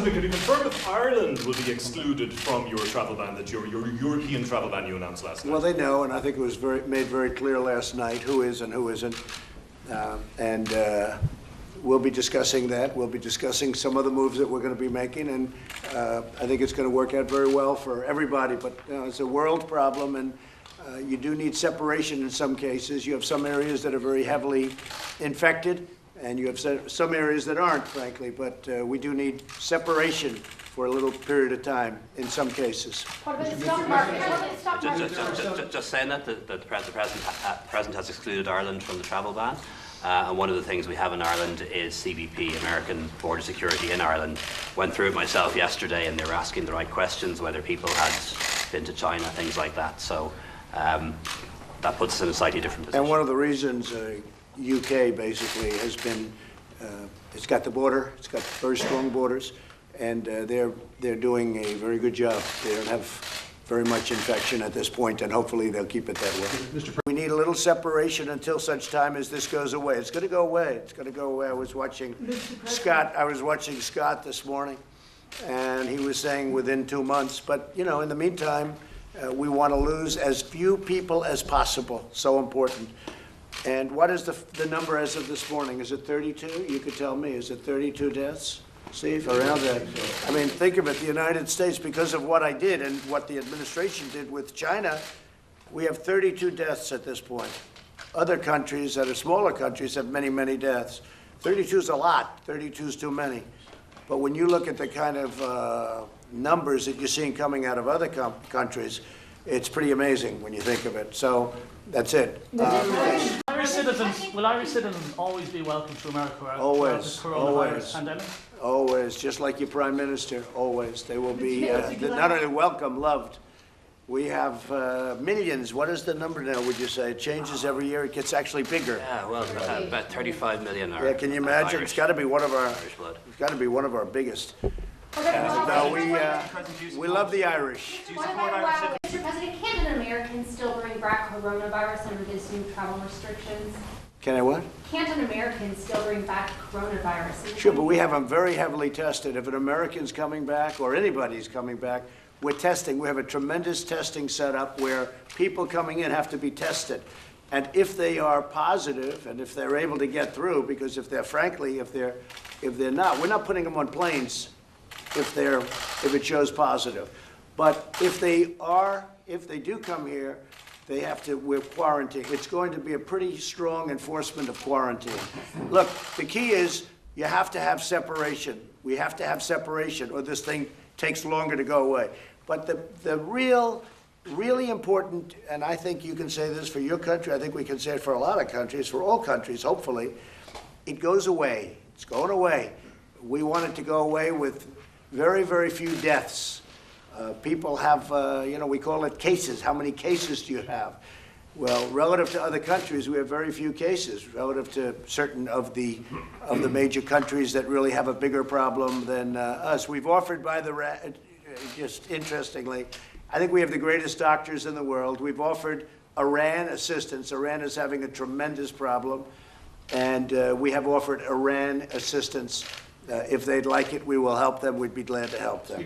Can you confirm if Ireland will be excluded from your travel ban, that your European travel ban you announced last night? Well, they know, and I think it was made very clear last night who is and who isn't. We'll be discussing that. We'll be discussing some of the moves that we're going to be making, and I think it's going to work out very well for everybody. But it's a world problem, and you do need separation in some cases. You have some areas that are very heavily infected, and you have some areas that aren't, frankly. But we do need separation for a little period of time in some cases. Just saying that the President has excluded Ireland from the travel ban. And one of the things we have in Ireland is CBP, American Border Security in Ireland. Went through it myself yesterday, and they were asking the right questions, whether people had been to China, things like that. So that puts us in a slightly different position. And one of the reasons UK basically has been, it's got the border, it's got very strong borders, and they're doing a very good job. They don't have very much infection at this point, and hopefully they'll keep it that way. We need a little separation until such time as this goes away. It's going to go away. It's going to go away. I was watching Scott this morning, and he was saying within 2 months. But, you know, in the meantime, we want to lose as few people as possible. So important. And what is the number as of this morning? Is it 32? You could tell me. Is it 32 deaths? Steve, around that. I mean, think of it, the United States, because of what I did and what the administration did with China, we have 32 deaths at this point. Other countries that are smaller countries have many, many deaths. 32 is a lot. 32 is too many. But when you look at the kind of numbers that you're seeing coming out of other countries, it's pretty amazing when you think of it. So that's it. Will Irish citizens always be welcome to America throughout this coronavirus pandemic? Always, just like your prime minister, always. They will be not only welcome, loved. We have millions. What is the number now, would you say? It changes every year. It gets actually bigger. Yeah, well, about 35 million are. Yeah, can you imagine? Irish. It's got to be one of our. Irish blood. It's got to be one of our biggest. We love the Irish. Mr. President, can an American still bring back coronavirus under these new travel restrictions? Can I what? Can't an American still bring back coronavirus? Sure, but we have them very heavily tested. If an American's coming back or anybody's coming back, we're testing. We have a tremendous testing setup where people coming in have to be tested. And if they are positive and if they're able to get through, because if they're not, we're not putting them on planes if it shows positive. But if they do come here, we're quarantined. It's going to be a pretty strong enforcement of quarantine. Look, the key is you have to have separation. We have to have separation, or this thing takes longer to go away. But the really important, and I think you can say this for your country, I think we can say it for a lot of countries, for all countries, hopefully, it goes away. It's going away. We want it to go away with very, very few deaths. People have, we call it cases. How many cases do you have? Well, relative to other countries, we have very few cases. Relative to certain of the major countries that really have a bigger problem than us. We've offered, just interestingly, I think we have the greatest doctors in the world. We've offered Iran assistance. Iran is having a tremendous problem. And we have offered Iran assistance. If they'd like it, we will help them. We'd be glad to help them.